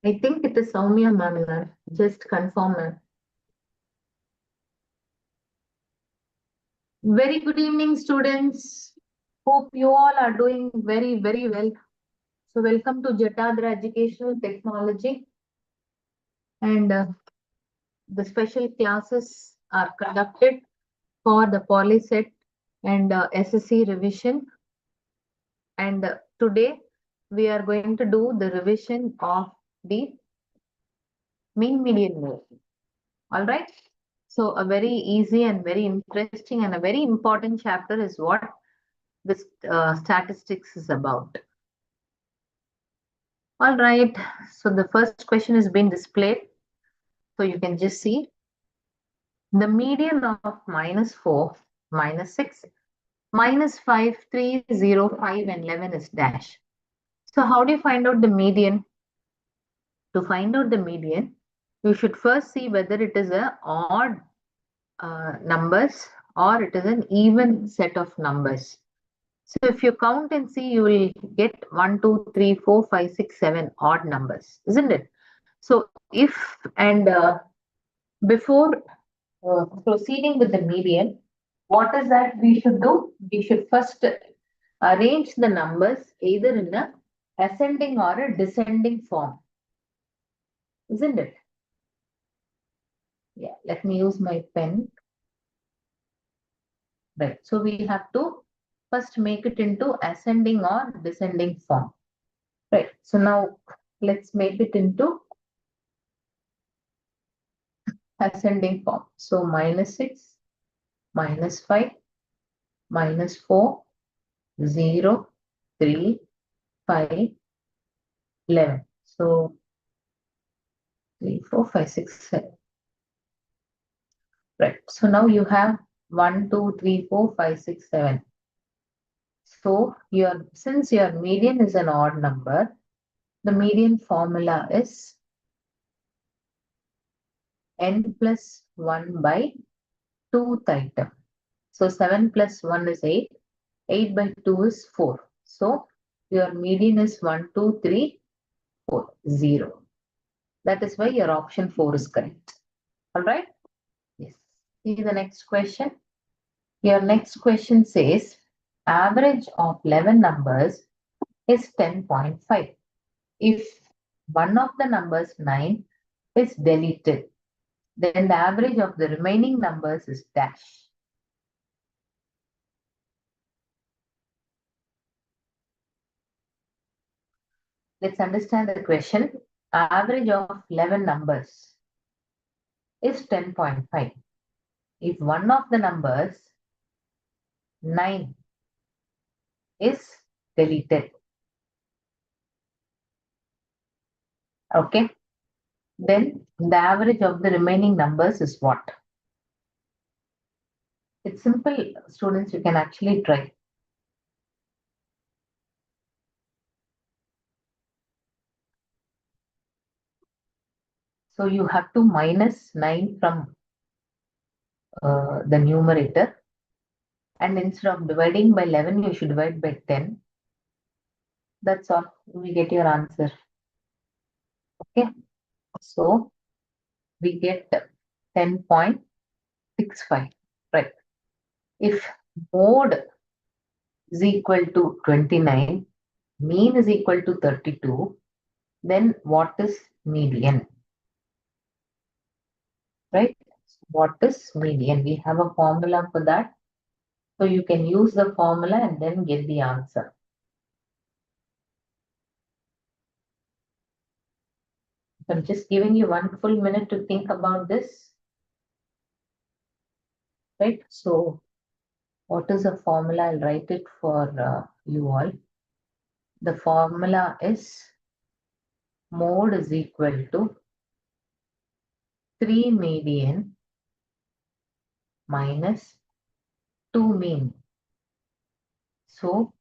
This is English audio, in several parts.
I think it is Soumya ma'am. Just confirm, ma'am. Very good evening, students. Hope you all are doing very, very well. So welcome to Jatadhara Educational Technology. And the special classes are conducted for the Polyset and SSC revision. And today we are going to do the revision of the mean median version. All right. So a very easy and very interesting and a very important chapter is what this statistics is about. All right. So the first question is being displayed. So you can just see the median of -4, -6, -5, 3, 0, 5, and 11 is dash. So how do you find out the median? To find out the median, you should first see whether it is a odd numbers or it is an even set of numbers. So if you count and see, you will get 1, 2, 3, 4, 5, 6, 7 odd numbers, isn't it? So if and before proceeding with the median, what is that we should do? We should first arrange the numbers either in a ascending or a descending form, isn't it? Yeah, let me use my pen. Right. So we have to first make it into ascending or descending form. Right. So now let's make it into ascending form. So -6, -5, -4, 0, 3, 5, 11. So 3, 4, 5, 6, 7. Right. So now you have 1, 2, 3, 4, 5, 6, 7. So since your median is an odd number, the median formula is n plus 1 by 2th item. So 7 plus 1 is 8. 8 by 2 is 4. So your median is 1, 2, 3, 4, 0. That is why your option 4 is correct. All right? Yes. See the next question. Your next question says average of 11 numbers is 10.5. If one of the numbers 9 is deleted, then the average of the remaining numbers is dash. Let's understand the question. Average of 11 numbers is 10.5. If one of the numbers 9 is deleted, okay, then the average of the remaining numbers is what? It's simple, students, you can actually try. So you have to minus 9 from the numerator, and instead of dividing by 11, you should divide by 10. That's all. We get your answer. Okay. So we get 10.65. Right. If mode is equal to 29, mean is equal to 32, then what is median? Right? What is median? We have a formula for that. So you can use the formula and then get the answer. I'm just giving you 1 full minute to think about this. Right? So what is the formula? I'll write it for you all. The formula is mode is equal to 3 median minus 2 mean. So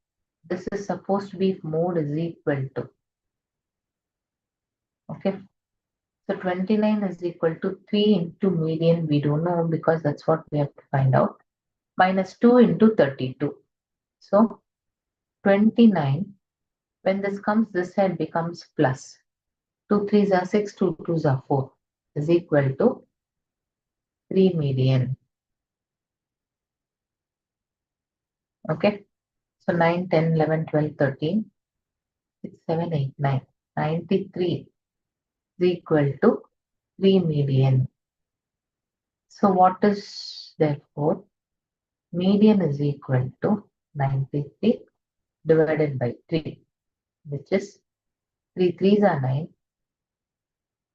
this is supposed to be mode is equal to. Okay. So 29 is equal to 3 into median. We don't know because that's what we have to find out. Minus 2 into 32. So 29, when this comes, this side becomes plus. 2 threes are 6, 2 twos are 4 is equal to 3 median. Okay. So 9, 10, 11, 12, 13, 6, 7, 8, 9. 93 is equal to 3 median. So what is therefore median is equal to 93 divided by 3, which is 3 threes are 9,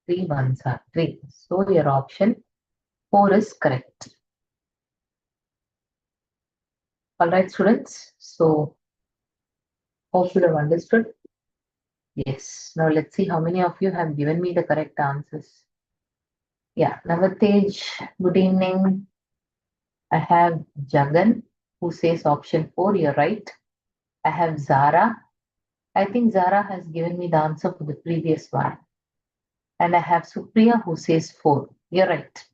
3 ones are 3. So your option 4 is correct. All right, students. So hope you have understood. Yes. Now let's see how many of you have given me the correct answers. Yeah. Navatej, good evening. I have Jagan who says option 4. You're right. I have Zara. I think Zara has given me the answer for the previous one. And I have Supriya who says 4. You're right.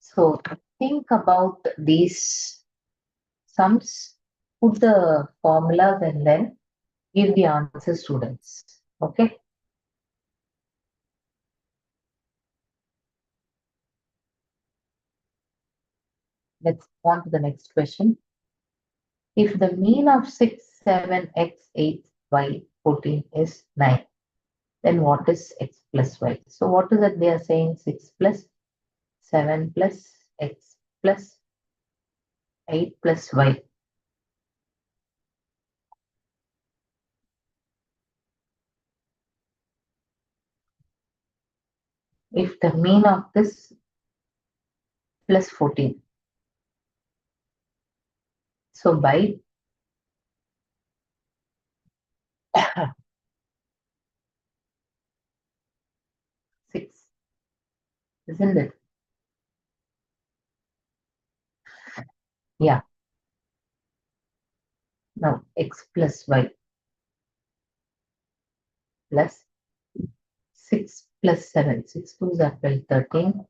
So think about these sums, put the formulas and then give the answer, students. Okay. Let's go on to the next question. If the mean of 6, 7, x, 8, y, 14 is 9, then what is x plus y? So what is it they are saying? 6 plus 7 plus x plus 8 plus y. If the mean of this plus 14. So by 6, isn't it? Yeah. Now x plus y plus 6 plus 7. 6 2s are 12, 13.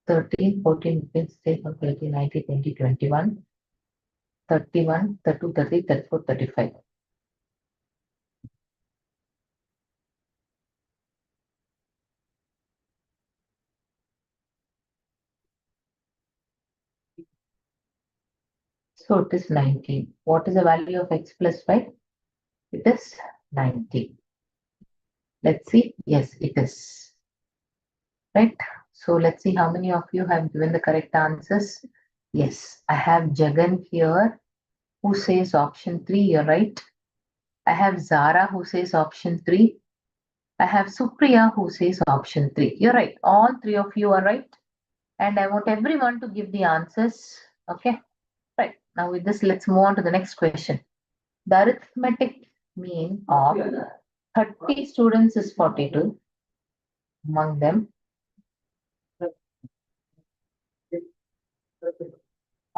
13, 14, 15, 16, 19, 20, 21, 31, 32, 33, 34, 35. So it is 19. What is the value of x plus y? It is 19. Let's see. Yes, it is. Right. So let's see how many of you have given the correct answers. Yes, I have Jagan here who says option 3. You're right. I have Zara who says option 3. I have Supriya who says option 3. You're right. All three of you are right. And I want everyone to give the answers. Okay. Right. Now with this, let's move on to the next question. The arithmetic mean of 30 students is 42.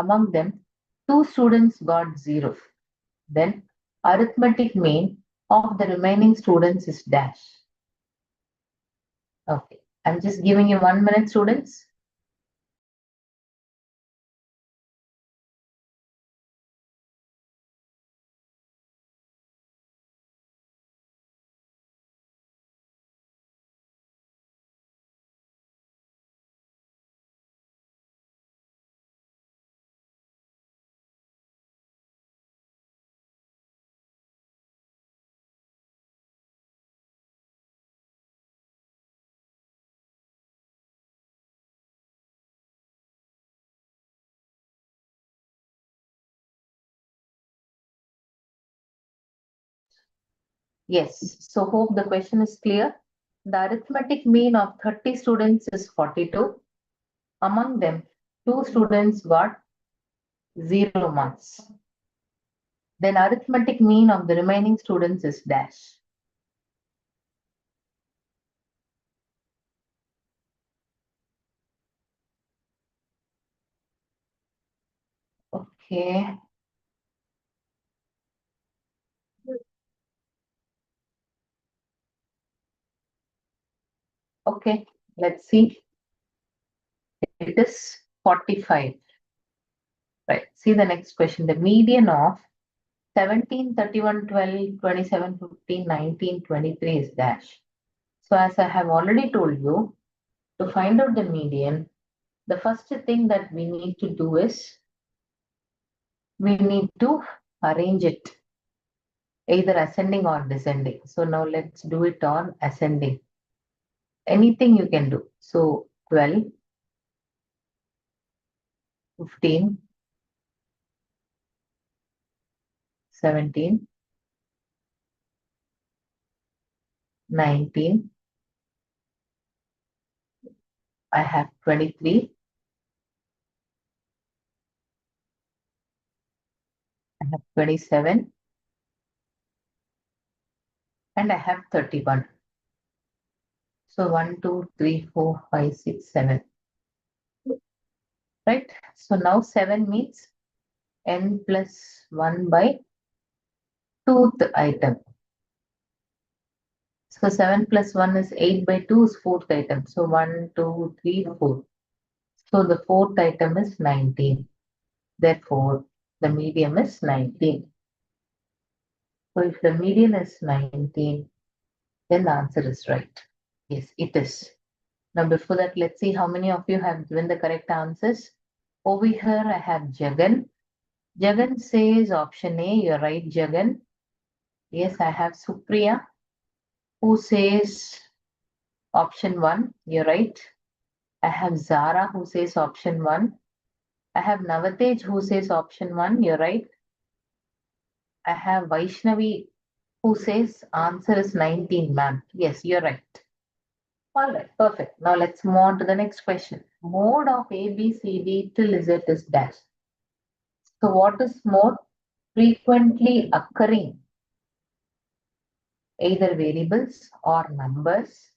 Among them, two students got 0. Then arithmetic mean of the remaining students is dash. Okay. I'm just giving you 1 minute, students. Yes. So hope the question is clear. The arithmetic mean of 30 students is 42. Among them, two students got 0 marks. Then arithmetic mean of the remaining students is dash. Okay. Okay. Let's see. It is 45. Right. See the next question. The median of 17, 31, 12, 27, 15, 19, 23 is dash. So as I have already told you, to find out the median, the first thing that we need to do is we need to arrange it either ascending or descending. So now let's do it on ascending. Anything you can do. So 12, 15, 17, 19, I have 23, I have 27, and I have 31. So 1, 2, 3, 4, 5, 6, 7. Right? So now 7 means n plus 1 by 2th item. So 7 plus 1 is 8 by 2 is 4th item. So 1, 2, 3, 4. So the 4th item is 19. Therefore, the median is 19. So if the median is 19, then the answer is right. Yes, it is. Now before that, let's see how many of you have given the correct answers. Over here, I have Jagan. Jagan says option A. You're right, Jagan. Yes, I have Supriya, who says option 1. You're right. I have Zara, who says option 1. I have Navatej, who says option 1. You're right. I have Vaishnavi, who says answer is 19, ma'am. Yes, you're right. All right, perfect. Now let's move on to the next question. Mode of A, B, C, D till Z is dash. So what is mode? Frequently occurring, either variables or numbers.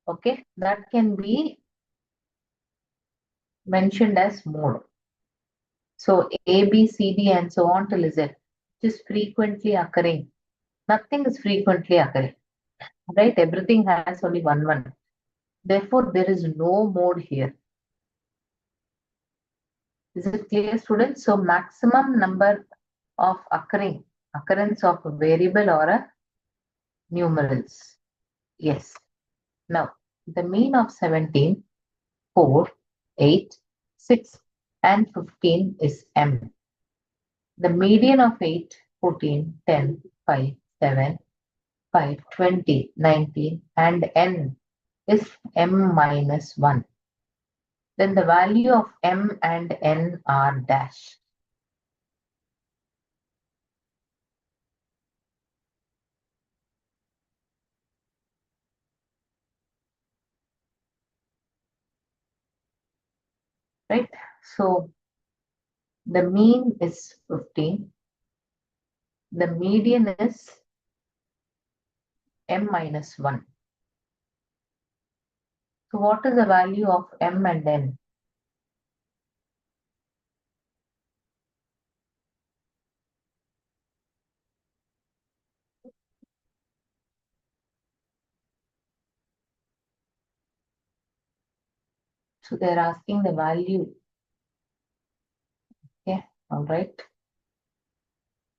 Okay, that can be mentioned as mode. So A, B, C, D, and so on till Z. It is frequently occurring. Nothing is frequently occurring, right? Everything has only one. Therefore, there is no mode here. Is it clear, students? So maximum number of occurrence of a variable or a numerals. Yes. Now, the mean of 17, 4, 8, 6, and 15 is M. The median of 8, 14, 10, 5, 7, 5, 20, 19, and N is M minus 1. Then the value of M and N are dash. Right? So the mean is 15. The median is M minus 1. So what is the value of M and N? So they're asking the value. Okay, all right.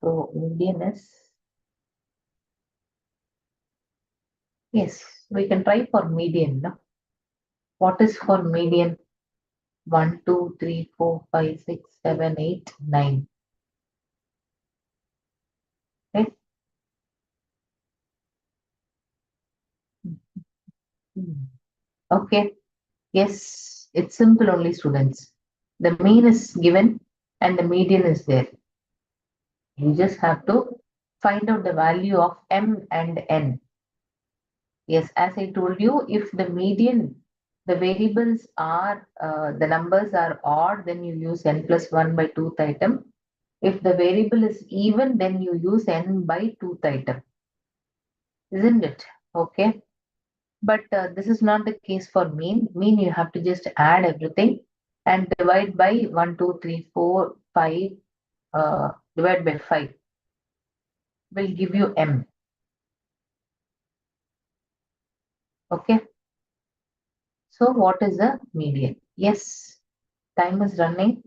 So median is, yes, we can try for median. No? What is for median? 1, 2, 3, 4, 5, 6, 7, 8, 9. Right? Okay. Yes, it's simple only, students. The mean is given and the median is there. You just have to find out the value of M and N. Yes, as I told you, if the median, the variables are, the numbers are odd, then you use n plus 1 by 2th item. If the variable is even, then you use n by 2th item. Isn't it? Okay. But this is not the case for mean. Mean, you have to just add everything and divide by 1, 2, 3, 4, 5, divide by 5 will give you m. Okay. So what is the median? Yes, time is running.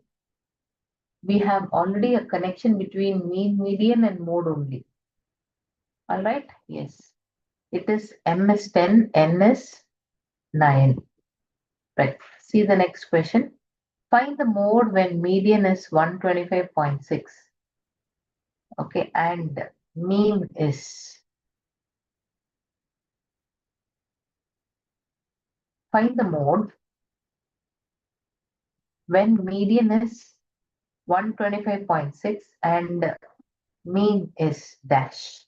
we have already a connection between mean, median and mode only. All right? Yes. It is M is 10, N is 9. Right. See the next question. Find the mode when median is 125.6. Okay. And mean is. Find the mode when median is 125.6 and mean is dash.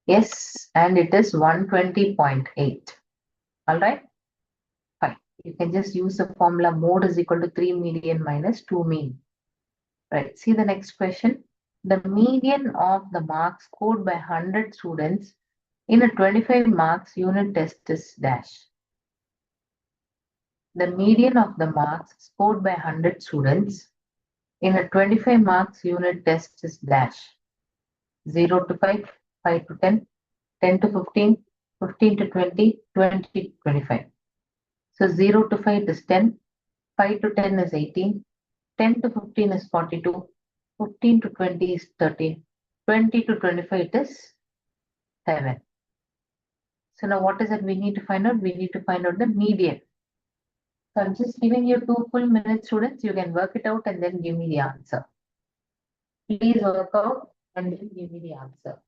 Yes, and it is 120.8. All right, fine. You can just use the formula mode is equal to 3 median minus 2 mean. Right, see the next question. The median of the marks scored by 100 students in a 25 marks unit test is dash. The median of the marks scored by 100 students in a 25 marks unit test is dash. 0 to 5, 5 to 10, 10 to 15, 15 to 20, 20 to 25. So 0 to 5 is 10, 5 to 10 is 18, 10 to 15 is 42, 15 to 20 is 13, 20 to 25 it is 7. So now what is it we need to find out? We need to find out the median. So I'm just giving you 2 full minutes, students. You can work it out and then give me the answer. Please work out and then give me the answer.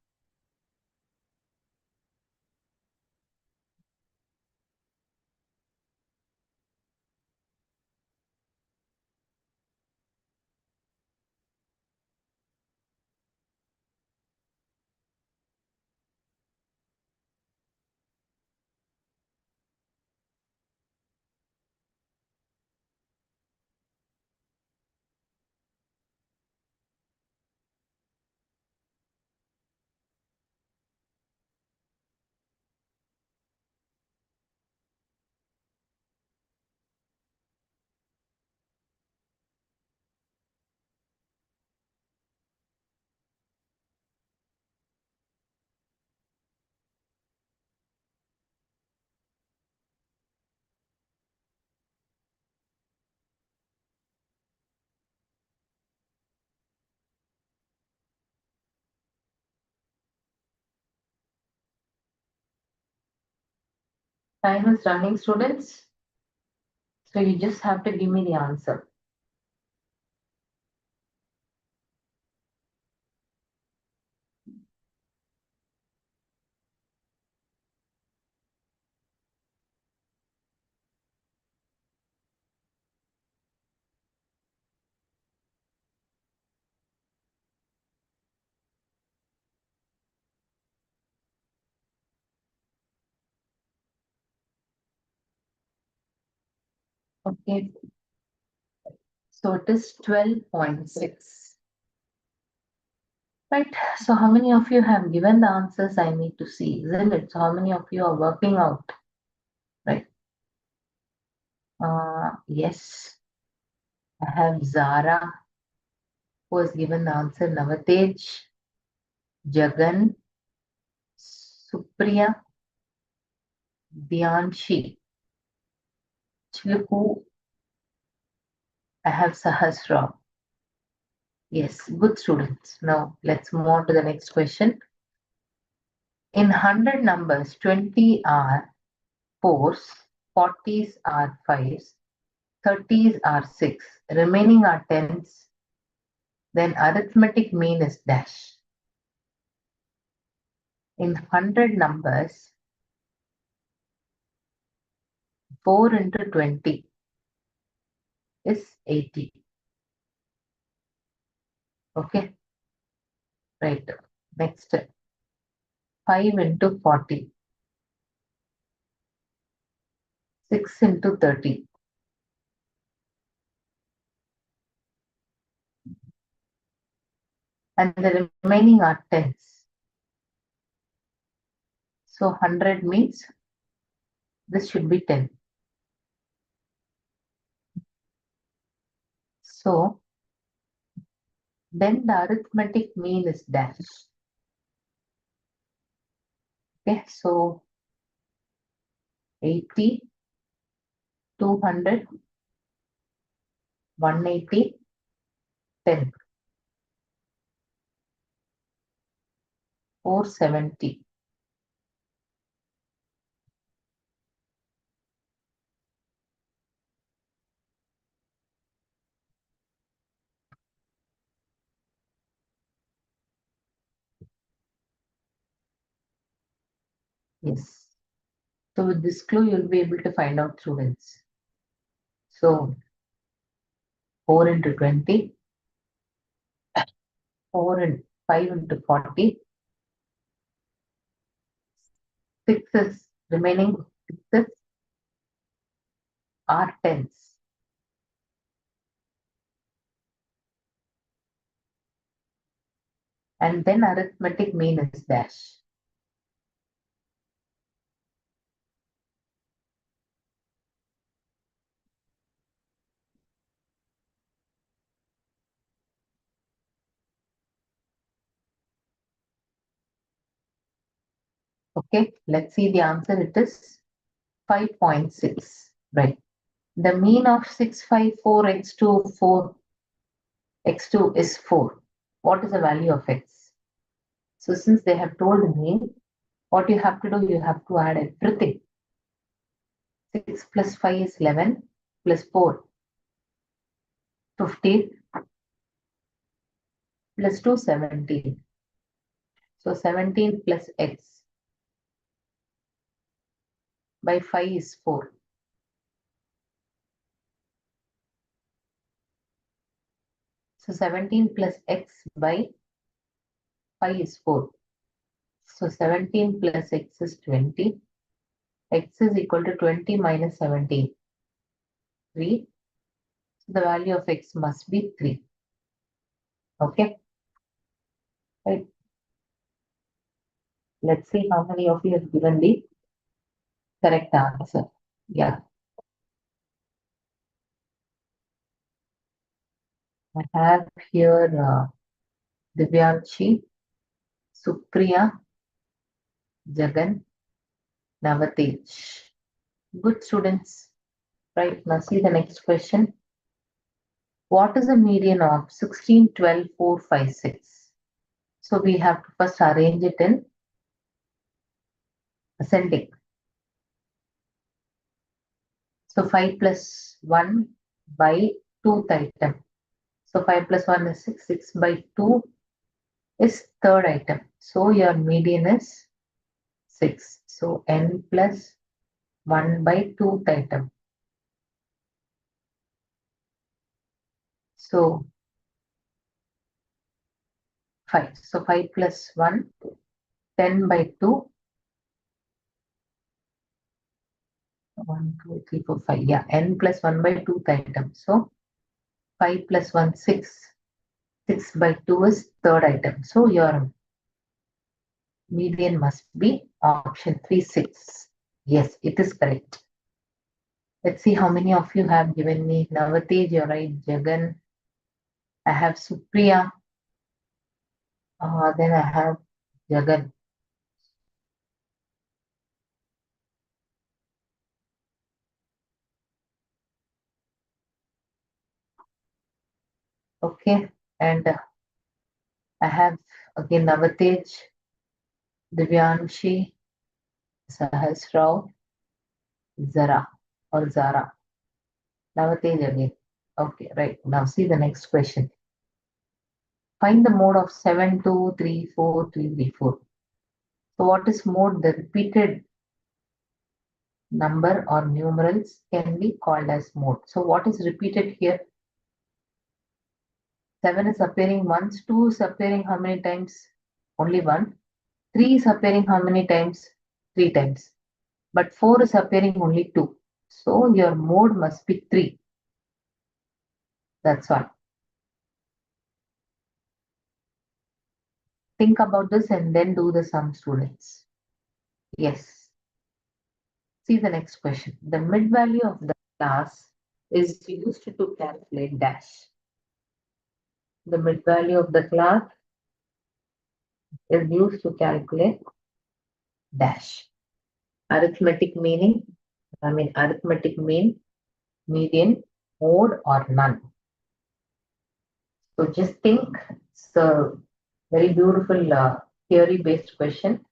Time is running, students. So you just have to give me the answer. Okay. So it is 12.6. Right. So how many of you have given the answers I need to see, isn't it? So how many of you are working out? Right. Yes. I have Zara who has given the answer. Navatej, Jagan, Supriya, Dhyanshi, Chiluku. I have Sahasra. Yes, good students. Now let's move on to the next question. In 100 numbers, 20 are 4s, 40s are 5s, 30s are 6, remaining are 10s, then arithmetic mean is dash. In 100 numbers, 4 into 20 is 80. Okay, right. Next, 5 into 40, 6 into 30. And the remaining are 10s. So 100 means this should be 10. So Then the arithmetic mean is dash. Okay, so 80, 200, 180, 10, 470. Yes. So with this clue, you'll be able to find out students. So 4 into 20, 4 and 5 into 40, 6's remaining 6's are tens. And then arithmetic mean is dash. Okay, let's see the answer. It is 5.6. Right. The mean of 654 x2 is 4. What is the value of x? So since they have told me, what you have to do, you have to add everything. 6 plus 5 is 11, plus 4, 15, plus 2, 17. So 17 plus x by 5 is 4. So 17 plus x by 5 is 4. So 17 plus x is 20. X is equal to 20 minus 17. 3. So the value of x must be 3. Okay. Right. Let's see how many of you have given the correct answer. Yeah. I have here Divyanshi, Supriya, Jagan, Navatej. Good students. Right. Now see the next question. What is the median of 16, 12, 4, 5, 6? So we have to first arrange it in ascending. So 5 plus 1 by 2th item. So 5 plus 1 is 6. 6 by 2 is third item. So your median is 6. So n plus 1 by 2th item. So 5. So 5 plus 1, 10 by 2. 1, 2, 3, 4, 5. Yeah, n plus 1 by 2th item. So 5 plus 1, 6. 6 by 2 is third item. So your median must be option 3, 6. Yes, it is correct. Let's see how many of you have given me. Navatej, you're right. Jagan. I have Supriya. Then I have Jagan. Okay. And I have again Navatej, Divyanshi, Sahasrao, Zara or Zara. Navatej again. Okay, right. Now see the next question. Find the mode of 7, 2, 3, 4, 3, 3, 4. So what is mode? The repeated number or numerals can be called as mode. So what is repeated here? 7 is appearing once, 2 is appearing how many times? Only 1. 3 is appearing how many times? 3 times. But 4 is appearing only 2. So your mode must be 3. That's all. Think about this and then do the sum, students. Yes. See the next question. The mid value of the class is used to calculate dash. The mid-value of the class is used to calculate dash. Arithmetic mean, median, mode, or none. So just think, it's a very beautiful theory-based question.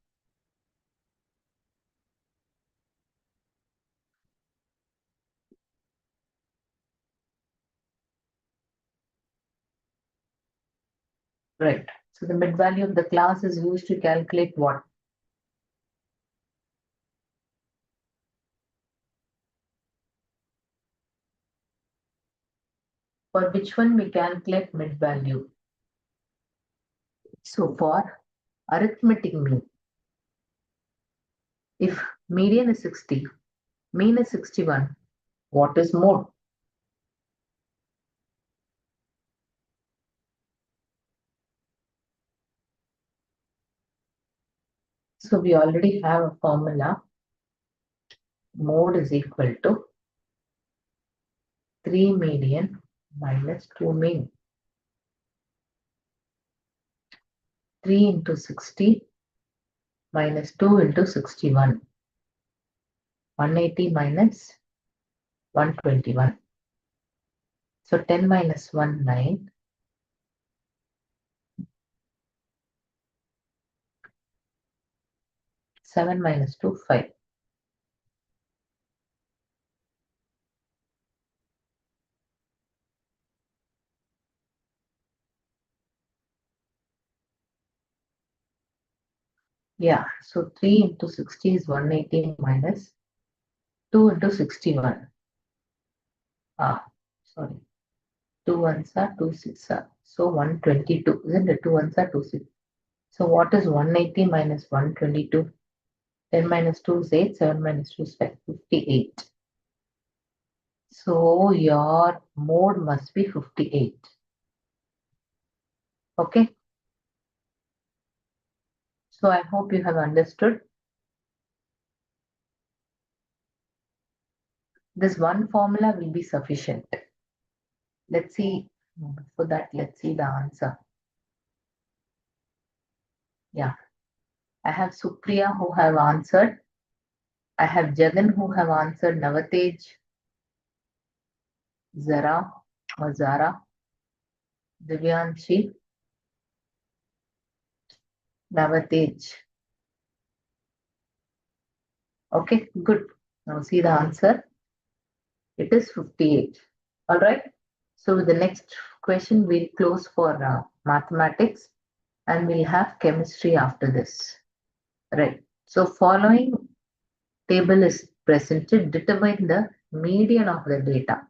Right. So the mid-value of the class is used to calculate what? For which one we calculate mid-value? So for arithmetic mean, if median is 60, mean is 61, what is mode? So we already have a formula. Mode is equal to 3 median minus 2 mean. 3 into 60 minus 2 into 61. 180 minus 121. So 10 minus 1, 9. 7 minus 2, 5. Yeah, so 3 into 60 is 180 minus 2 into 61. Sorry. 2 ones are 2 6 are. So 122. Isn't it? 2 ones are 2 6. So what is 180 minus 122? 10 minus 2 is 8. 7 minus 2 is 5. 58. So your mode must be 58. Okay. So I hope you have understood. This one formula will be sufficient. Let's see. For that, let's see the answer. Yeah. I have Supriya who have answered. I have Jagan who have answered. Navatej, Zara or Zara, Divyanshi, Navatej. Okay, good. Now see the answer. It is 58. All right. So the next question we'll close for mathematics, and we'll have chemistry after this. Right. So following table is presented. Determine the median of the data.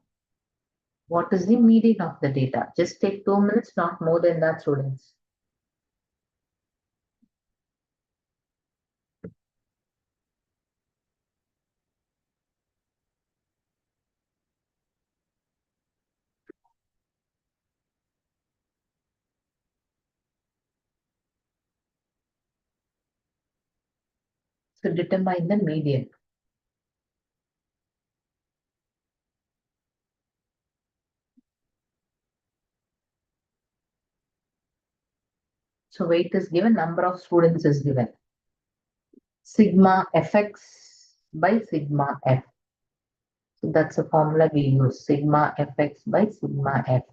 What is the median of the data? Just take 2 minutes, not more than that, students. So determine the median. So weight is given, number of students is given. Sigma fx by sigma f. So that's a formula we use. Sigma fx by sigma f.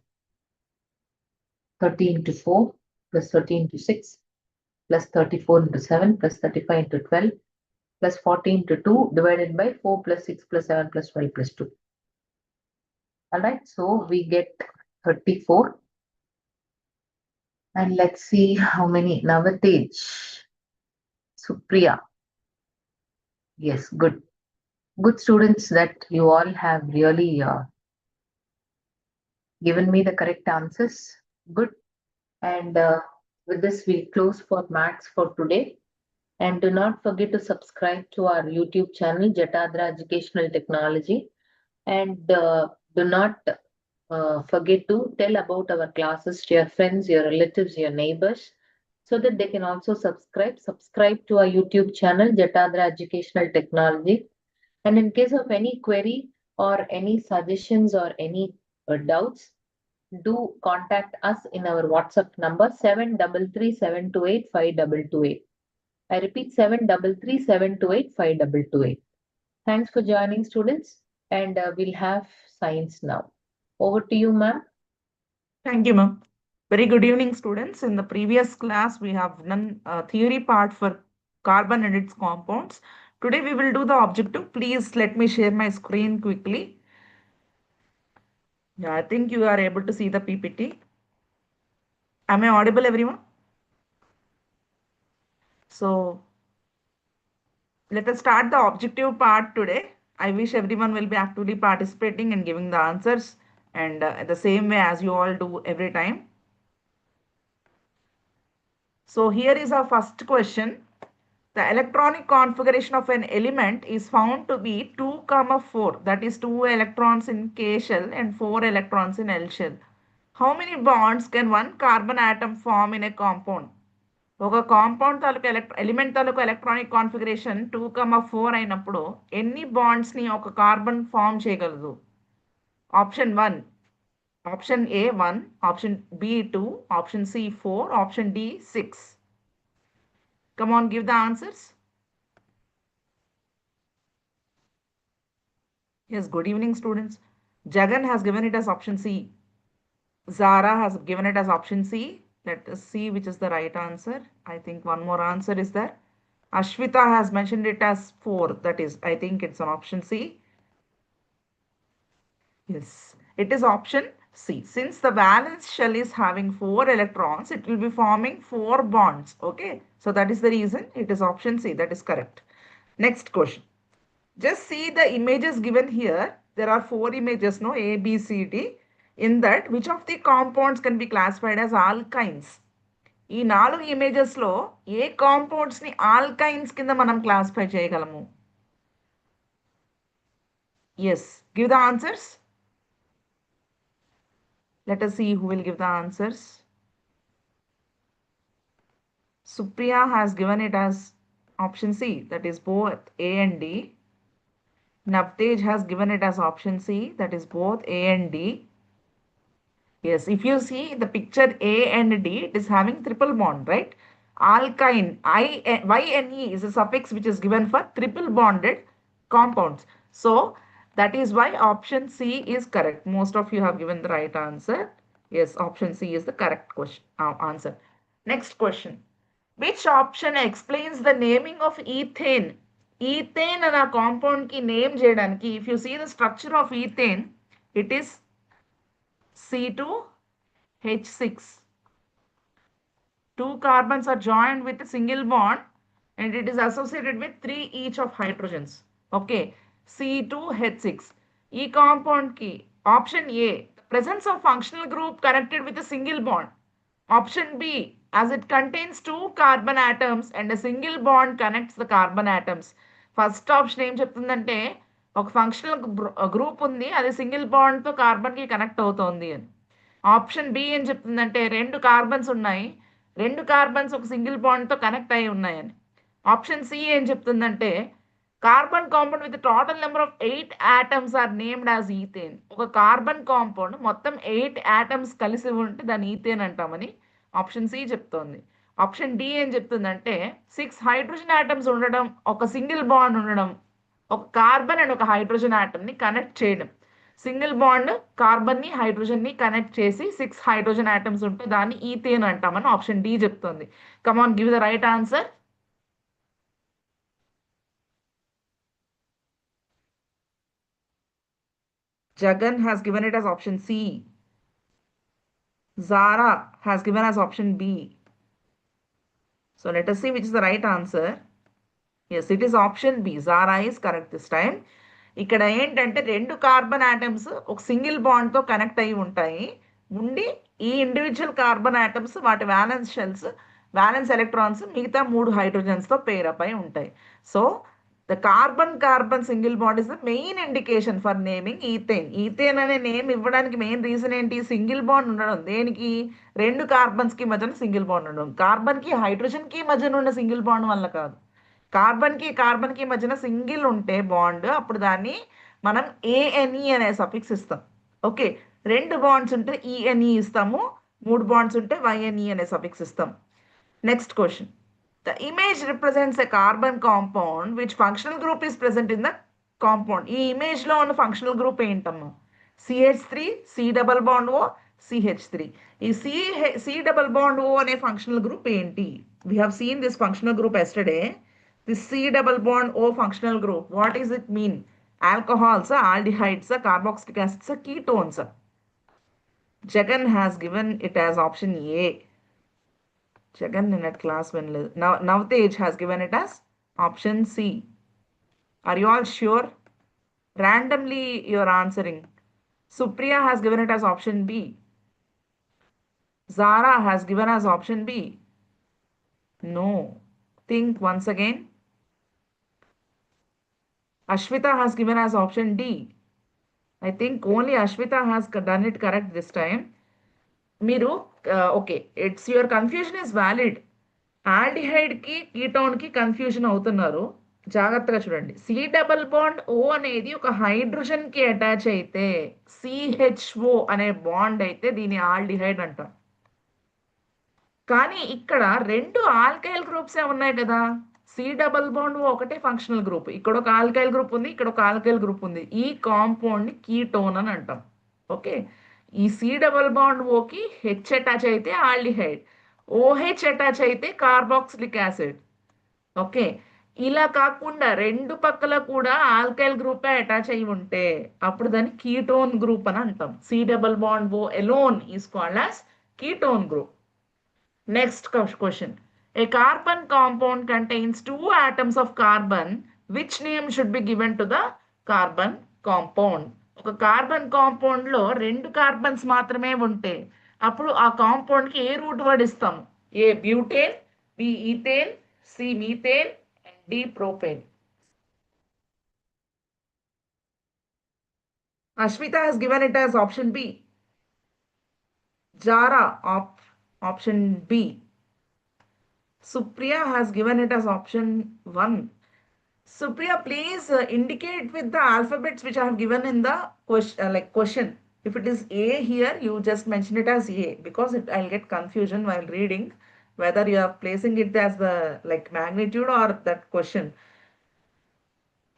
30 into 4 plus 30 into 6 plus 34 into 7 plus 35 into 12 plus 40 into 2 divided by 4 plus 6 plus 7 plus 12 plus 2. All right, so we get 34. And let's see how many. Navatej, Supriya. Yes, good. Good students that you all have really given me the correct answers. Good. And with this, we'll close for maths for today. And do not forget to subscribe to our YouTube channel, Jatadhara Educational Technology. And do not forget to tell about our classes to your friends, your relatives, your neighbors, so that they can also subscribe. Subscribe to our YouTube channel, Jatadhara Educational Technology. And in case of any query or any suggestions or any doubts, do contact us in our WhatsApp number 7337285228. I repeat 7337285228. Thanks for joining, students, and we'll have science now. Over to you, ma'am. Thank you, ma'am. Very good evening, students. In the previous class, we have done a theory part for carbon and its compounds. Today, we will do the objective. Please let me share my screen quickly. Yeah, I think you are able to see the PPT. Am I audible, everyone? So, let us start the objective part today. I wish everyone will be actively participating and giving the answers and the same way as you all do every time. So, here is our first question. The electronic configuration of an element is found to be 2, 4. That is 2 electrons in K shell and 4 electrons in L shell. How many bonds can one carbon atom form in a compound? ఒక compound తాలూకు element తాలూకు electronic configuration 2, 4 అయినప్పుడు ఎన్ని బాండ్స్ని ఒక carbon form చేయగలదు? Option 1, option A 1, option B 2, option C 4, option D 6. Come on, give the answers. Yes, good evening, students. Jagan has given it as option C. Zara has given it as option C. Let us see which is the right answer. I think one more answer is there. Ashwita has mentioned it as 4. That is, I think it's an option C. Yes, it is option C. Since the valence shell is having 4 electrons, it will be forming 4 bonds. Okay, so that is the reason it is option C. That is correct. Next question. Just see the images given here. There are 4 images, no? A, B, C, D. In that, which of the compounds can be classified as alkynes? ఈ 4 ఇమేజెస్లో ఏ కాంపౌండ్స్ని alkynes కింద మనం classify చేయగలము? Yes, give the answers. Let us see who will give the answers. Supriya has given it as option C. That is both A and D. Navtej has given it as option C, that is both A and D. Yes, if you see the picture A and D, it is having triple bond, right? Alkyne, YNE is a suffix which is given for triple bonded compounds. So that is why option C is correct. Most of you have given the right answer. Yes, option C is the correct question, answer. Next question. Which option explains the naming of ethane? Ethane అనే compound కి name చేయడానికి, if you see the structure of ethane, it is C2H6. 2 carbons are joined with a single bond and it is associated with 3 each of hydrogens. Okay, C2H6. ఈ compound కి option A, presence of functional group connected with a single bond. Option B, as it contains 2 carbon atoms and a single bond connects the carbon atoms. First option ఏం చెప్తుందంటే ఒక functional group ఉంది, అది single బాండ్తో కార్బన్కి connect అవుతోంది అని. Option B ఏం చెప్తుందంటే 2 carbons ఉన్నాయి, 2 కార్బన్స్ ఒక సింగిల్ బాండ్తో కనెక్ట్ అయి ఉన్నాయని. ఆప్షన్ సి ఏం చెప్తుందంటే carbon compound with total number of 8 atoms are named as ethane. ఒక కార్బన్ కాంపౌండ్ మొత్తం 8 ఆటమ్స్ కలిసి ఉంటే దాన్ని ఈథేన్ అంటామని ఆప్షన్ సి చెప్తోంది. ఆప్షన్ డి ఏం చెప్తుందంటే 6 హైడ్రోజన్ ఆటమ్స్ ఉండడం, ఒక సింగిల్ బాండ్ ఉండడం, ఒక కార్బన్ అండ్ ఒక హైడ్రోజన్ ఆటమ్ని కనెక్ట్ చేయడం. సింగిల్ బాండ్ కార్బన్ని హైడ్రోజన్ని కనెక్ట్ చేసి 6 హైడ్రోజన్ ఆటమ్స్ ఉంటే దాన్ని ఈథేన్ అంటామని ఆప్షన్ డి చెప్తోంది. Come on, give the right answer. Jagan has given it as option C. Zara has given as option B. So let us see which is the right answer. Yes, it is option B. Zara is correct this time. ఇక్కడ ఏంటంటే 2 carbon atoms ఒక single బాండ్తో connect అయి ఉంటాయి. ఉండి ఈ individual carbon atoms వాటి violence shells, violence electrons మిగతా 3 హైడ్రోజన్స్తో pair up అయి ఉంటాయి. So the carbon single bond is the main indication for naming ethane. Ethane అనే నేమ్ ఇవ్వడానికి మెయిన్ రీజన్ ఏంటి? సింగిల్ బాండ్ ఉండడం. దేనికి? 2 కార్బన్స్కి మధ్యన సింగిల్ బాండ్ ఉండడం. కార్బన్కి హైడ్రోజన్కి మధ్యన ఉన్న సింగిల్ బాండ్ వల్ల కాదు. కార్బన్కి మధ్యన సింగిల్ ఉంటే బాండ్, అప్పుడు దాన్ని మనం ANE అనే సఫిక్స్ ఇస్తాం. ఓకే, రెండు బాండ్స్ ఉంటే ఈఎన్ఈ ఇస్తాము, 3 బాండ్స్ ఉంటే వైఎన్ఈ అనే సఫిక్స్ ఇస్తాం. Next question. The image represents a carbon compound which functional group is present in the compound. ఈ image లో ఉన్న functional group ఏంటమ్మా? CH3, C double bond O, CH3. ఈ C double bond O అనే functional group ఏంటి? We have seen this functional group yesterday. This C double bond O functional group, what does it mean? Alcohols, aldehydes, carboxylic acids, ketones. Jagan has given it as option A. Jagan in that class when now Navtej has given it as option C. Are you all sure? Randomly you're answering. Supriya has given it as option B. Zara has given as option B. No. Think once again. Ashwita has given as option D. I think only Ashwita has done it correct this time. మీరు okay, it's your confusion is valid. ఆల్డిహైడ్కి కీటోన్కి confusion అవుతున్నారు. జాగ్రత్తగా చూడండి. C double bond O అనేది ఒక హైడ్రోజన్కి attach అయితే సిహెచ్ఓ అనే బాండ్ అయితే దీని ఆల్డిహైడ్ అంటాం. కానీ ఇక్కడ రెండు ఆల్కైల్ గ్రూప్సే ఉన్నాయి కదా. సి డబల్ బాండ్ ఓ ఒకటే ఫంక్షనల్ గ్రూప్. ఇక్కడ ఒక ఆల్కైల్ గ్రూప్ ఉంది, ఇక్కడ ఒక ఆల్కైల్ గ్రూప్ ఉంది. ఈ కాంపౌండ్ని కీటోన్ అని అంటాం. ఓకే, ఈ సి డబల్ బాండ్ ఓకి హెచ్ అటాచ్ అయితే ఆల్డిహైడ్, ఓహెచ్ అటాచ్ అయితే కార్బాక్సిలిక్ యాసిడ్. ఓకే, ఇలా కాకుండా రెండు పక్కల కూడా ఆల్కైల్ గ్రూపే అటాచ్ అయి ఉంటే అప్పుడు దాన్ని కీటోన్ గ్రూప్ అని అంటాం. C double bond O alone is called as ketone group. Next question. A carbon compound contains 2 atoms of carbon. Which name should be given to the carbon compound? ఒక carbon compound లో 2 carbons మాత్రమే ఉంటే అప్పుడు ఆ compound కి ఏ root word ఇస్తాం? A butane, B ethane, C methane and D propane. Ashwita has given it as option B. Jara option B. Supriya has given it as option 1. Supriya, please indicate with the alphabets which I have given in the question. If it is A here, you just mention it as A because I'll get confusion while reading whether you are placing it as the magnitude or that question.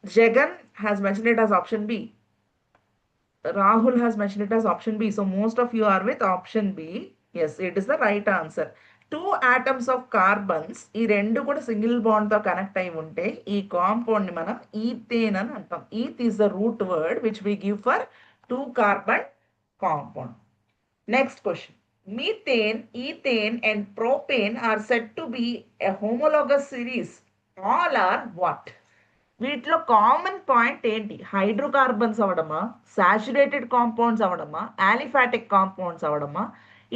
Jagan has mentioned it as option B. Rahul has mentioned it as option B. So most of you are with option B. Yes, it is the right answer. 2 atoms of carbons ఈ రెండు కూడా single bond తో connect అయి ఉంటే ఈ compound ని మనం ethane అని అంటాం. Eth is the root word which we give for 2 carbon compound. Next question. Methane, ethane and propane are said to be a homologous series. All are what? వీటిలో common point ఏంటి? Hydrocarbons అవడమా, saturated compounds అవడమా, aliphatic compounds అవడమా,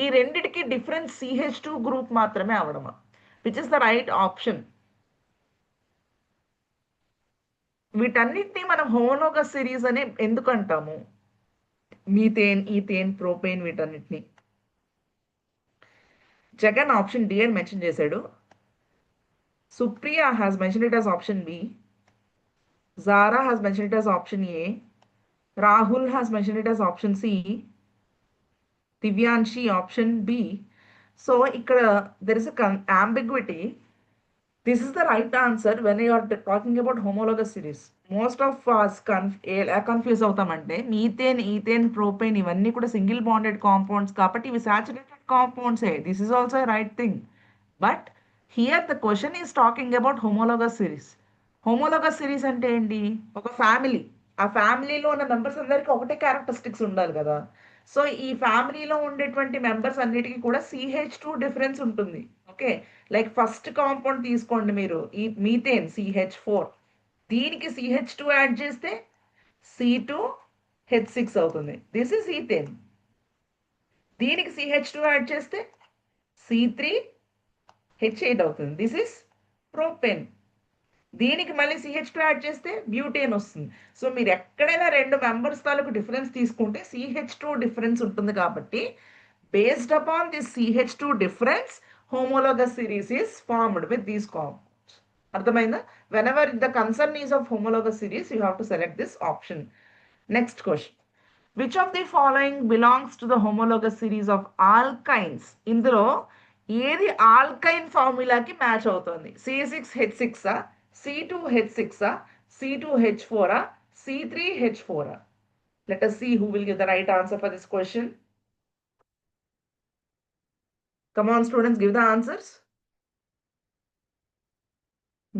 ఈ రెండిటికి difference CH2 group మాత్రమే అవడమా? Which is the right option? వీటన్నిటిని మనం హోమోలోగస్ సిరీస్ అని ఎందుకు అంటాము? మీథేన్, ఈథేన్, ప్రోపేన్ వీటన్నిటిని. జగన్ ఆప్షన్ డి అని మెన్షన్ చేశాడు. Supriya has mention it as option B. Zara has mentioned it as option A. Rahul has mentioned it as option C. Divyanshi option B. So there is a ambiguity. This is the right answer when you are talking about homologous series. Most of us confuse అవుతామంటే methane, ethane, propane ఇవన్నీ కూడా single bonded compounds కాబట్టి ఇవి saturated కాంపౌండ్సే. This is also right thing. But here the question is talking about homologous series. Homologous series అంటే ఏంటి? ఒక family, ఆ ఫ్యామిలీలో ఉన్న మెంబర్స్ అందరికీ ఒకటే క్యారెక్టరిస్టిక్స్ ఉండాలి కదా. సో ఈ ఫ్యామిలీలో ఉండేటువంటి మెంబర్స్ అన్నిటికీ కూడా CH2 డిఫరెన్స్ ఉంటుంది. ఓకే, లైక్ ఫస్ట్ కాంపౌండ్ తీసుకోండి మీరు, ఈ మీథేన్ CH4, దీనికి CH2 యాడ్ చేస్తే C2H6 అవుతుంది. This is ethane. దీనికి CH2 యాడ్ చేస్తే C3H8 అవుతుంది. This is propane. దీనికి మళ్ళీ CH2 యాడ్ చేస్తే బ్యూటేన్ వస్తుంది. సో మీరు ఎక్కడైనా రెండు మెంబర్స్ తాలూకు డిఫరెన్స్ తీసుకుంటే CH2 డిఫరెన్స్ ఉంటుంది కాబట్టి based upon this CH2 difference homologous series is formed with these compounds. అర్థమైందా? Whenever the concern is of homologous series you have to select this option. Next question. Which of the following belongs to the homologous series of alkynes? ఇందులో ఏది ఆల్కైన్ ఫార్ములాకి match అవుతుంది? C6H6, C2H6, C2H4, C3H4. Let us see who will give the right answer for this question. Come on, students, give the answers.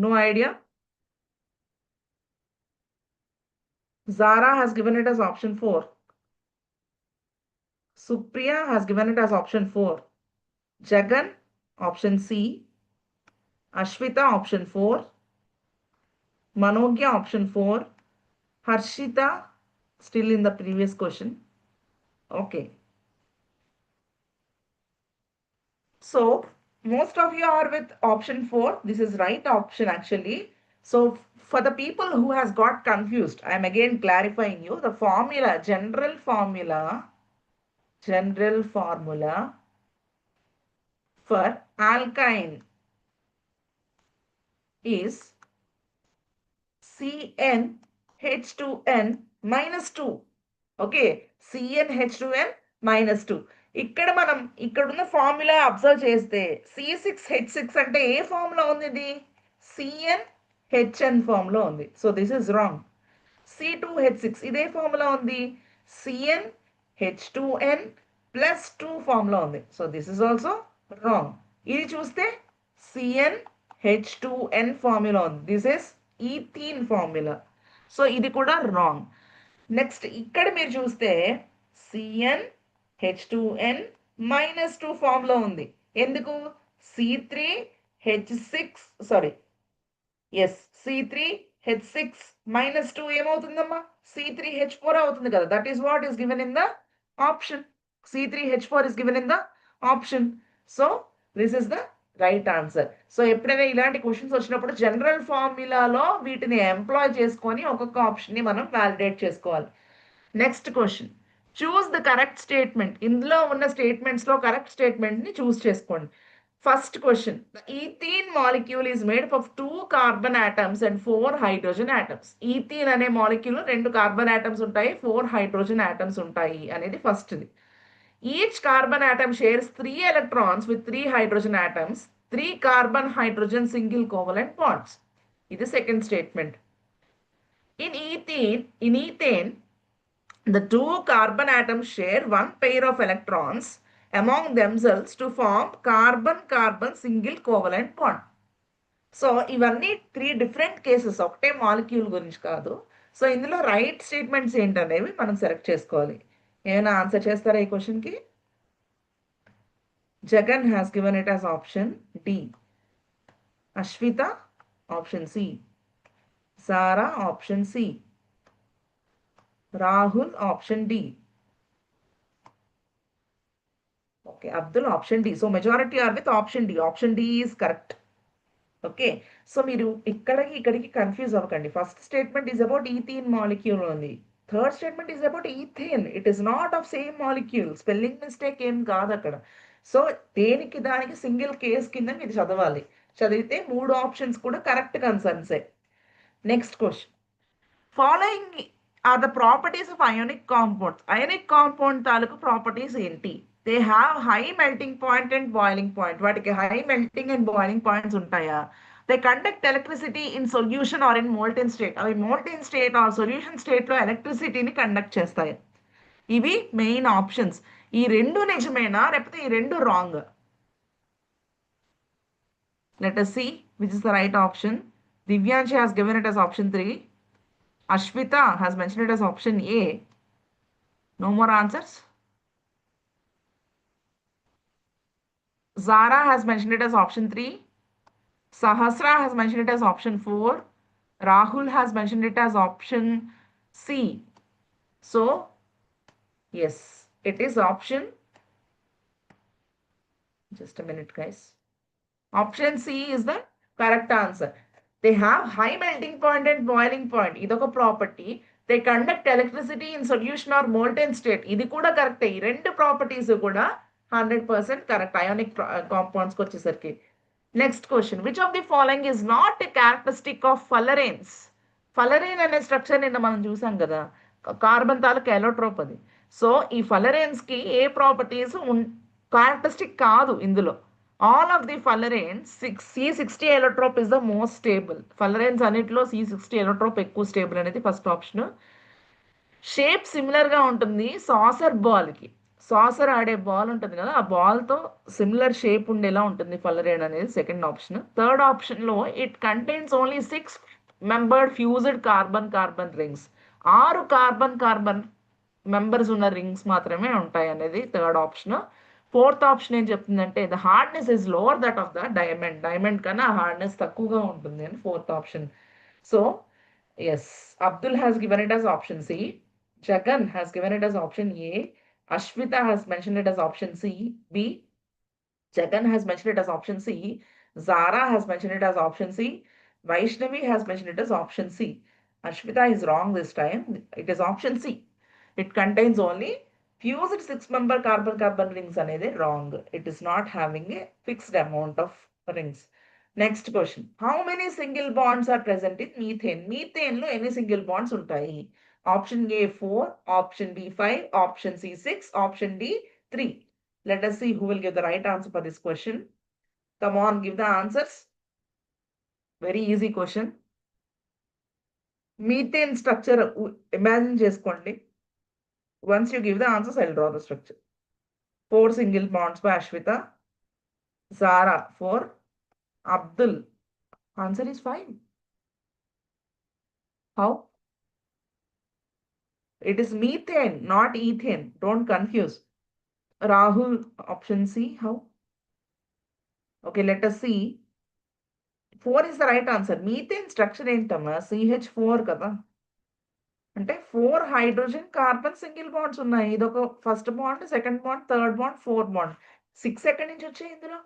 No idea? Zara has given it as option 4. Supriya has given it as option 4. Jagan, option C. Ashwita, option 4. Manogya, option 4. Harshita, still in the previous question. Okay. So, most of you are with option 4. This is right option actually. So, for the people who has got confused, I am again clarifying you. The formula, general formula for alkyne is CnH2n minus 2. Okay, CnH2n minus 2. ఇక్కడ మనం ఇక్కడున్న formula observe చేస్తే C6H6 అంటే ఏ formula ఉంది? ఇది CnHn formula ఉంది. So this is wrong. C2H6 ఇదే formula ఉంది, CnH2n ప్లస్ 2 ఫార్ములా ఉంది. So this is also wrong. ఇది చూస్తే CnH2n ఫార్ములా ఉంది. This is ethene formula. So ఇది కూడా రాంగ్. నెక్స్ట్ ఇక్కడ మీరు చూస్తే CnH2n minus 2 ఫార్ములా ఉంది. ఎందుకు? C3H6 sorry yes C3H6 minus 2 ఏమవుతుందమ్మా? C3H4 అవుతుంది కదా. That is what is given in the option. C3H4 is given in the option. So this is the right answer. So ఎప్పుడైనా ఇలాంటి questions వచ్చినప్పుడు general ఫార్ములాలో వీటిని employee చేసుకొని ఒక్కొక్క ఆప్షన్ని మనం వ్యాలిడేట్ చేసుకోవాలి. Next question, choose the correct statement. ఇందులో ఉన్న స్టేట్మెంట్స్లో కరెక్ట్ స్టేట్మెంట్ని చూస్ చేసుకోండి. First question, the ethene molecule is made of 2 carbon atoms and 4 hydrogen atoms. Ethene అనే మాలిక్యూల్ 2 కార్బన్ ఆటమ్స్ ఉంటాయి, 4 హైడ్రోజన్ ఆటమ్స్ ఉంటాయి అనేది ఫస్ట్ది. Each carbon atom shares 3 electrons with 3 hydrogen atoms, 3 carbon hydrogen single covalent bonds. This is the second statement. In ethane, the 2 carbon atoms share 1 pair of electrons among themselves to form carbon-carbon single covalent bond. So ఇవన్నీ 3 different cases, ఒకటే molecule గురించి కాదు. So ఇందులో right statements ఏంటనేవి మనం select చేసుకోవాలి. ఏమైనా answer చేస్తారా ఈ క్వశ్చన్కి? Jagan has given it as option D. Ashwita option C. Sara option C. Rahul option D. Okay, Abdul option D. So majority are with option D. Option D is correct. Okay, so మీరు ఇక్కడికి confuse అవ్వకండి. First statement is about ethene molecule ఉంది. Third statement is about ethane. It is not of same molecule. Spelling mistake ఏం కాదు అక్కడ. So దేనికి దానికి single case కింద మీరు చదవాలి. చదివితే 3 ఆప్షన్స్ కూడా కరెక్ట్ కన్సర్న్సే. Next question, following are the properties of ionic compounds. Ionic compound తాలూకు ప్రాపర్టీస్ ఏంటి? They have high melting point and boiling point. వాటికి high melting and boiling points ఉంటాయా? They conduct electricity in solution or in molten state. అవి molten state or solution స్టేట్లో ఎలక్ట్రిసిటీని conduct చేస్తాయి. ఇవి main options. ఈ 2 నిజమేనా లేకపోతే ఈ 2 wrong? Let us see which is the right option. Divyanshi has given it as option 3. Ashwita has mentioned it as option A. No more answers. Zara has mentioned it as option 3. Sahasra has mentioned it as option 4. Rahul has mentioned it as option C. So, yes, it is option. Just a minute, guys. Option C is the correct answer. They have high melting point and boiling point. Idoka property. They conduct electricity in solution or molten state. Idi kuda correct. Ee rendu properties kuda 100% correct. Ionic compounds ko vachesarki. Next question, which of the following is not a characteristic of fullerenes? Fullerene అనే structure నిన్న మనం చూసాం కదా. Carbon తాలూకు ఎలోట్రోప్ అది. So ఈ ఫలరేన్స్కి ఏ properties characteristic కాదు ఇందులో. All of the fullerenes C60 allotrope is the most stable. Fullerenes అన్నిటిలో C60 ఎలోట్రోప్ ఎక్కువ స్టేబుల్ అనేది ఫస్ట్ ఆప్షన్. షేప్ సిమిలర్గా ఉంటుంది సాసర్ బాల్కి. సాసర్ ఆడే బాల్ ఉంటుంది కదా, ఆ బాల్తో సిమిలర్ షేప్ ఉండేలా ఉంటుంది ఫలరేన్ అనేది సెకండ్ ఆప్షన్. థర్డ్ ఆప్షన్లో it contains only 6 membered fused carbon carbon rings. 6 carbon carbon members ఉన్న రింగ్స్ మాత్రమే ఉంటాయి అనేది థర్డ్ ఆప్షన్. ఫోర్త్ ఆప్షన్ ఏం చెప్తుందంటే the hardness is lower that of the diamond. Diamond కన్నా హార్డ్నెస్ తక్కువగా ఉంటుంది అని fourth option. So yes, Abdul has given it as option C. Jagan has given it as option A. Ashwita has mentioned it as option C. B. Jagan has mentioned it as option C. Zara has mentioned it as option C. Vaishnavi has mentioned it as option C. Ashwita is wrong this time. It is option C. It contains only fused 6-member carbon-carbon rings అనేది wrong. It is not having a fixed amount of rings. Next question. How many single bonds are present in methane? Methane లో ఎన్ని single bonds ఉంటాయి? Option A 4, option B 5, option C 6, option D 3. Let us see who will give the right answer for this question. Come on, give the answers. Very easy question. Methane structure imagine చేసుకోండి. Once you give the answers, I'll draw the structure. 4 single bonds by Ashwita. Zara 4. Abdul. Answer is 5. How? It is methane, not ethane. Don't confuse. Rahul, option C. How? Okay, let us see. 4 is the right answer. Methane structure ఏంటమ్మా? CH4 కదా. అంటే 4 hydrogen carbon single bonds ఉన్నాయి. ఇదొక first bond, second bond, third bond, fourth bond. 6 ఎక్కడి నుంచి వచ్చాయి ఇందులో?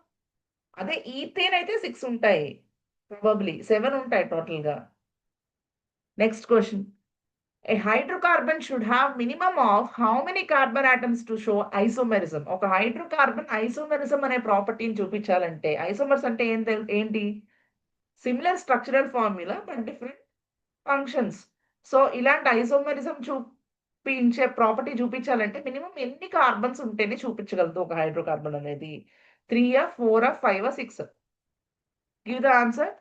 అదే ఈథేన్ అయితే 6 ఉంటాయి. ప్రాబబ్లీ 7 ఉంటాయి టోటల్గా. Next question. A hydrocarbon should have minimum of how many carbon atoms to show isomerism? ఒక హైడ్రోకార్బన్ ఐసోమెరిజం అనే ప్రాపర్టీని చూపించాలంటే, ఐసోమర్స్ అంటే ఏంటి? Similar structural formula but different functions. So ఇలాంటి ఐసోమెరిజం చూపించే ప్రాపర్టీ చూపించాలంటే మినిమం ఎన్ని కార్బన్స్ ఉంటేనే చూపించగలదు ఒక హైడ్రోకార్బన్ అనేది? 3, 4, 5, 6? Give the answer.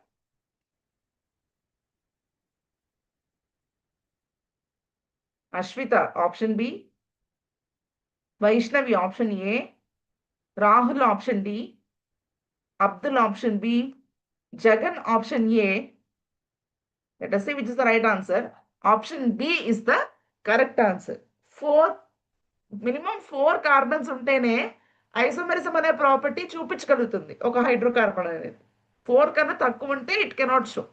Ashwita, option B. Vaishnavi, option A. Rahul, option D. Abdul, option B. Jagan, option A. Let us see which is the right answer. Option B is the correct answer. 4, minimum 4 carbons ఉంటేనే isomerism అనే property చూపించగలుగుతుంది ఒక hydrocarbon అనేది. 4 కన్నా తక్కువ ఉంటే it cannot show.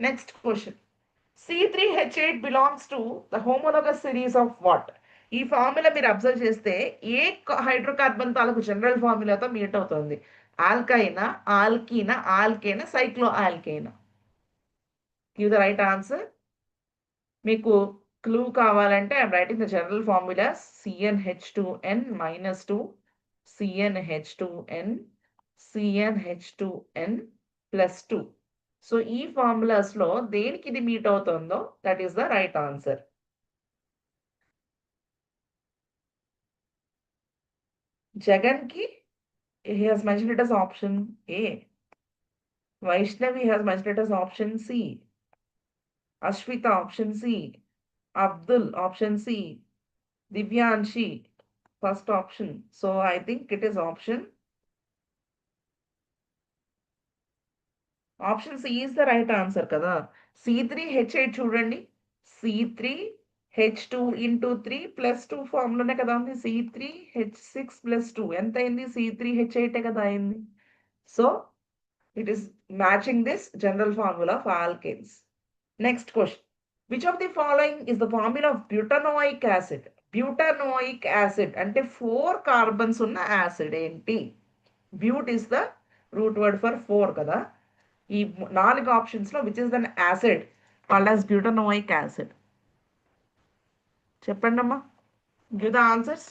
Next question. C3H8 belongs to the homologous series of what? ఈ formula మీరు అబ్జర్వ్ చేస్తే ఏ హైడ్రోకార్బన్ తాలూకు జనరల్ ఫార్ములాతో మీట్ అవుతుంది? ఆల్కైనా, ఆల్కీనా, ఆల్కేనా, సైక్లో ఆల్కేనా? Give the right answer. మీకు క్లూ కావాలంటే I'm writing the general formula. CnH2n-2, CnH2n, CnH2n+2. So ఈ ఫార్ములాస్ లో దేనికి ఇది మీట్ అవుతుందో that is the right answer. Jagan కి he has mentioned it as option A. Vaishnavi has mentioned it as option C. Ashwita, option C. Abdul, option C. Divyanshi, first option. So I think it is option C is the right answer కదా. C3H8 చూడండి. C3H2 into 3 plus 2 ఫార్ములానే కదా ఉంది. C3H6+2 ఎంత అయింది? C3H8 కదా అయింది. So it is matching this general formula for alkanes. Next question. Which of the following is the formula of butanoic acid? Butanoic acid అంటే 4 carbons ఉన్న యాసిడ్ ఏంటి? But is the root word for 4 కదా. ఈ 4 options లో which is then acid called as butanoic acid? చెప్పండి అమ్మా. Give the answers.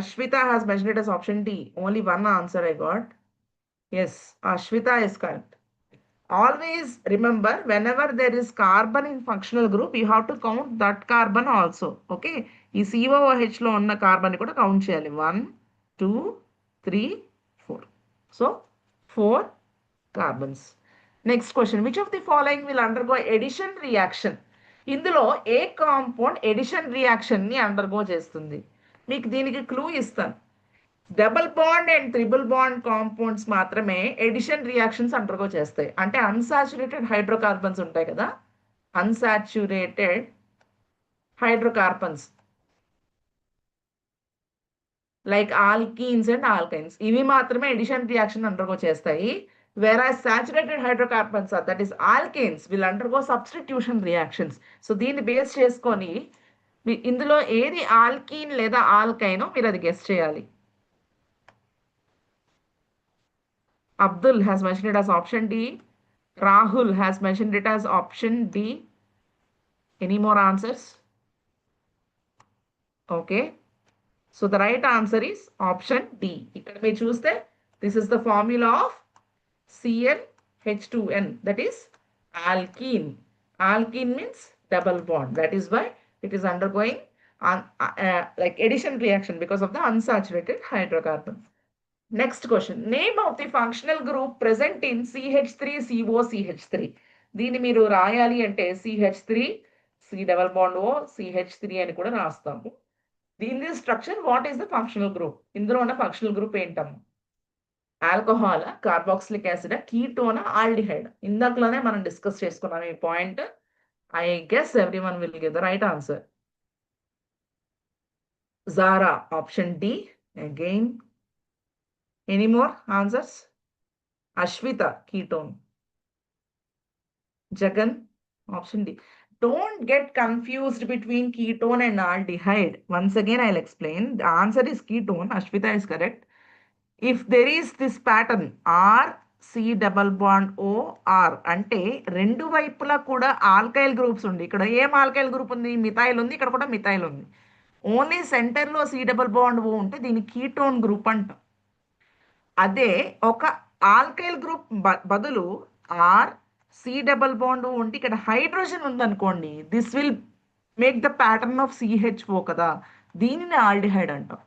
Ashwita has mentioned it as option D. Only one answer I got. Yes, Ashwita is correct. Always remember, whenever there is carbon in functional group, you have to count that carbon also. Okay, ఈ COOH లో ఉన్న carbon కూడా count చేయాలి. 1 2 3 4. So 4 carbons. Next question, which of the following will undergo addition reaction? ఇందులో ఏ compound addition reaction ని undergo చేస్తుంది? మీకు దీనికి క్లూ ఇస్తాను. Double bond and triple bond compounds మాత్రమే ఎడిషన్ రియాక్షన్స్ అండర్గో చేస్తాయి. అంటే అన్సాచురేటెడ్ హైడ్రోకార్బన్స్ ఉంటాయి కదా, unsaturated hydrocarbons like alkenes and alkynes, ఇవి మాత్రమే ఎడిషన్ రియాక్షన్ అండర్గో చేస్తాయి. whereas saturated hydrocarbons are, that is alkanes, will undergo substitution reactions. So దీన్ని base చేసుకొని ఇందులో ఏది ఆల్కీన్ లేదా ఆల్కైనో మీరు అది గెస్ చేయాలి. Abdul has mentioned it as option D. Rahul has mentioned it as option D. Any more answers? Okay. So the right answer is option D. ఇక్కడ మీరు చూస్తే this is the formula of CnH2n, that is alkene. Alkene means double bond. That is why it is undergoing like addition reaction because of the unsaturated hydrocarbon. Next question, name of the functional group present in CH3COCH3. దీన్ని మీరు రాయాలి అంటే CH3 C double bond O CH3 అని కూడా రాస్తాము. దీని structure, what is the functional group? ఇందులో ఉన్న ఫంక్షనల్ గ్రూప్ ఏంటమ్మా? Alcohol, carboxylic acid, ketone, aldehyde. ఇందాకలోనే మనం డిస్కస్ చేసుకున్నాం ఈ point. I guess everyone will give the right answer. Zara, option D. Again, any more answers? Ashwita, ketone. Jagan, option D. Don't get confused between ketone and aldehyde. Once again, I'll explain. The answer is ketone. Ashwita is correct. If there is this pattern R C double bond O R, అంటే రెండు వైపులా కూడా alkyl groups ఉంది. ఇక్కడ ఏం alkyl group ఉంది? Methyl ఉంది, ఇక్కడ కూడా మిథైల్ ఉంది. ఓన్లీ సెంటర్లో C double bond O ఉంటే దీన్ని కీటోన్ గ్రూప్ అంటాం. అదే ఒక ఆల్కైల్ గ్రూప్ బదులు ఆర్ సి డబల్ బాండ్ ఉంటే ఇక్కడ హైడ్రోజన్ ఉందనుకోండి, this will make the pattern of CHO కదా, దీనిని ఆల్డిహైడ్ అంటాం.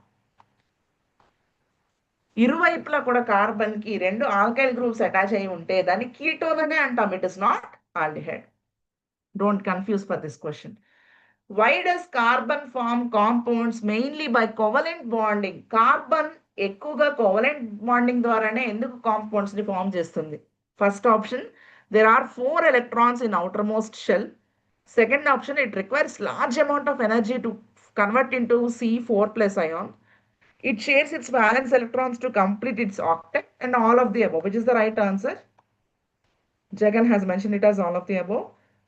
ఇరువైపులా కూడా కార్బన్ కి రెండు ఆల్కైల్ గ్రూప్స్ అటాచ్ అయి ఉంటే దాన్ని కీటోన్ అనే అంటాం. It is not aldehyde. Don't confuse for this question. Why does carbon form compounds mainly by covalent bonding? Carbon ఎక్కువగా కోవలెంట్ బాండింగ్ ద్వారానే ఎందుకు కాంపౌండ్స్ ని ఫామ్ చేస్తుంది? First option, there are 4 electrons in outermost shell. Second option, it requires large amount of energy to convert into C4 plus ion. It shares its valence electrons to complete its octet, and all of the above. Which is the right answer? Jagan has mentioned it as all of the above.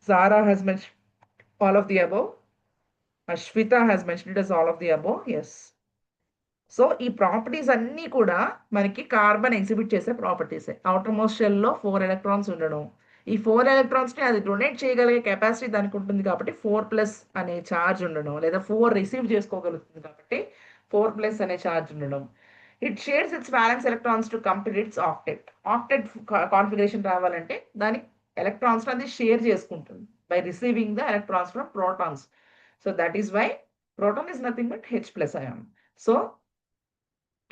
Zara has mentioned all of the above. Ashwita has mentioned it as all of the above. Yes. So ఈ properties అన్నీ కూడా మనకి carbon exhibit చేసే ప్రాపర్టీసే. Outer most షెల్లో 4 electrons ఉండడం, ఈ 4 ఎలక్ట్రాన్స్ని అది donate చేయగలిగే capacity దానికి ఉంటుంది కాబట్టి 4+ అనే ఛార్జ్ ఉండడం, లేదా 4 రిసీవ్ చేసుకోగలుగుతుంది కాబట్టి 4+ అనే ఛార్జ్ ఉండడం. It shares its balance electrons to complete its octet. Octet configuration రావాలంటే దాని ఎలక్ట్రాన్స్ అది షేర్ చేసుకుంటుంది by receiving the electrons from protons. So that is why proton is nothing but H+ ion. సో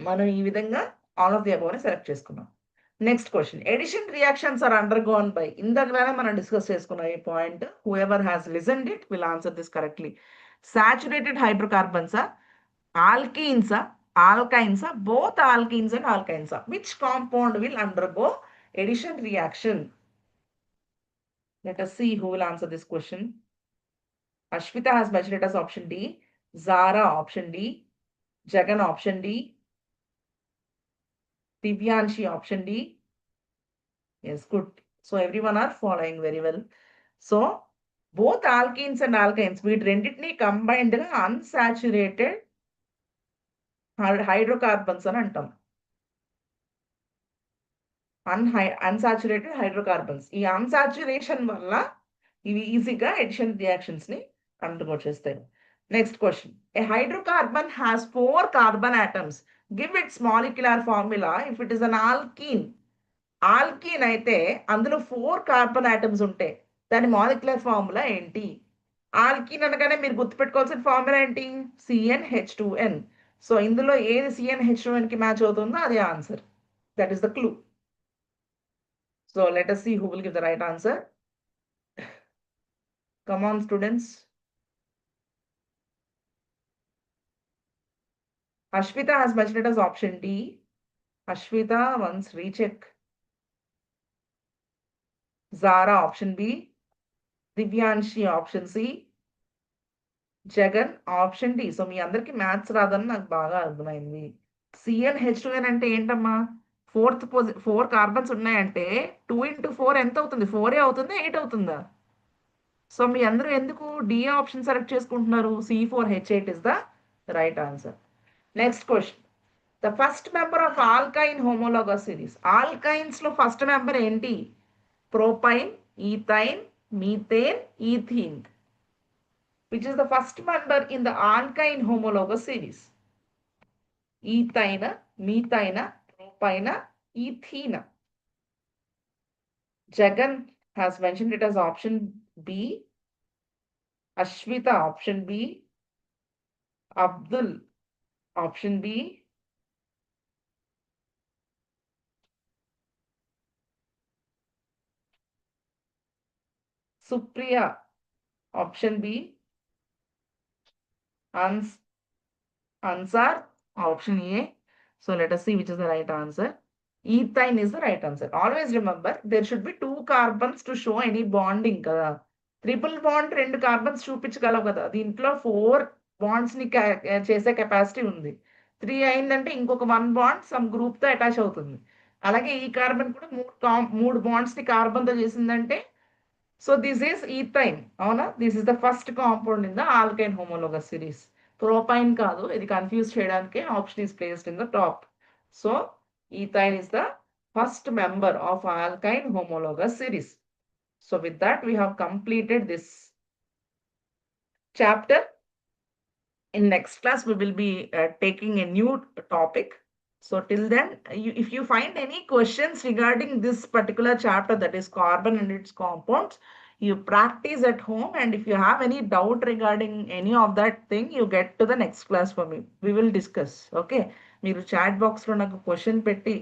మనం ఈ విధంగా ఆల్ ఆఫ్ ది అబోవ్ ని select చేసుకున్నాం. Next question, addition reactions are undergone by, ఇందాకనే మనం డిస్కస్ చేసుకున్నాం ఈ point. Whoever has listened it will answer this correctly. Saturated హైడ్రోకార్బన్సా, ఆల్కీన్సా, ఆల్కైన్సా, బోత్ ఆల్కీన్స్ అండ్ ఆల్కైన్సా? Which compound will undergo addition reaction? Let us see who will answer this question. Ashwita has mentioned it as option D. Zara, option D. Jagan, option D. Divyanshi, option D. Yes, good. So everyone are following very well. So both alkenes and alkynes, వీటి రెండింటిని combined గా unsaturated hydrocarbons అని అంటాం. Unsaturated hydrocarbons. ఈ unsaturation వల్ల ఇవి ఈజీగా addition reactions ని అండర్గో చేస్తాయి. Next question, A hydrocarbon has 4 carbon atoms. Give its molecular formula if it is an alkene. Alkyne అయితే అందులో 4 కార్బన్ ఆటమ్స్ ఉంటాయి. దాని మాలిక్యులర్ ఫార్ములా ఏంటి? ఆల్కీన్ అనగానే మీరు గుర్తుపెట్టుకోవాల్సిన ఫార్ములా ఏంటి? CnH2n. సో ఇందులో ఏది CnH2n కి మ్యాచ్ అవుతుందో అదే answer. That is the clue. So let us see who will give the right answer. Come on, students. Ashwita has mentioned it as option D. Ashwita, once recheck. Zara, option B. Divyanshi, option C. Jagan option D. So మీ అందరికి maths రాదని నాకు బాగా అర్థమైంది. CnH2n అంటే ఏంటమ్మా? 4 carbons ఉన్నాయంటే 2 into 4 ఎంత అవుతుంది? 4 అవుతుందా 8 అవుతుందా? సో మీ అందరూ ఎందుకు డి ఆప్షన్ సెలెక్ట్ చేసుకుంటున్నారు? C4H8 is the right answer. Next question. The first member of alkyne homologous series. Alkynes లో ఫస్ట్ మెంబర్ ఏంటి? Propyne, ethyne, methane, ethene. Which is the first member in the alkyne homologous series? Ethyne, methine, propyne, ethene. Jagan has mentioned it as option B. Ashwita, option B. Abdul, option B. Supriya, option B. Ansar, option A. So let us see which is the right answer. Ethine is the right answer. Always remember, there should be 2 carbons to show any bonding కదా. Triple bond 2 carbons చూపించగలవు కదా. దీంట్లో 4 bonds ని చేసే capacity ఉంది. 3 అయిందంటే ఇంకొక 1 bond some group తో attach అవుతుంది. అలాగే ఈ కార్బన్ కూడా 3 బాండ్స్ ని కార్బన్ తో చేసిందంటే సో దిస్ ఈస్ ఈథైన్. అవునా? This is the first compound in the alkyne homologous series. Propyne కాదు, ఇది కన్ఫ్యూజ్ చేయడానికి option is placed in the top. So ethyne is the first member of alkyne homologous series. So with that, we have completed this chapter. In next class, we will be taking a new topic. So till then, if you find any questions regarding this particular chapter, that is carbon and its compounds, you practice at home. And if you have any doubt regarding any of that thing, you get to the next class for me. We will discuss. Okay. మీరు chat box లో నాకు question పెట్టి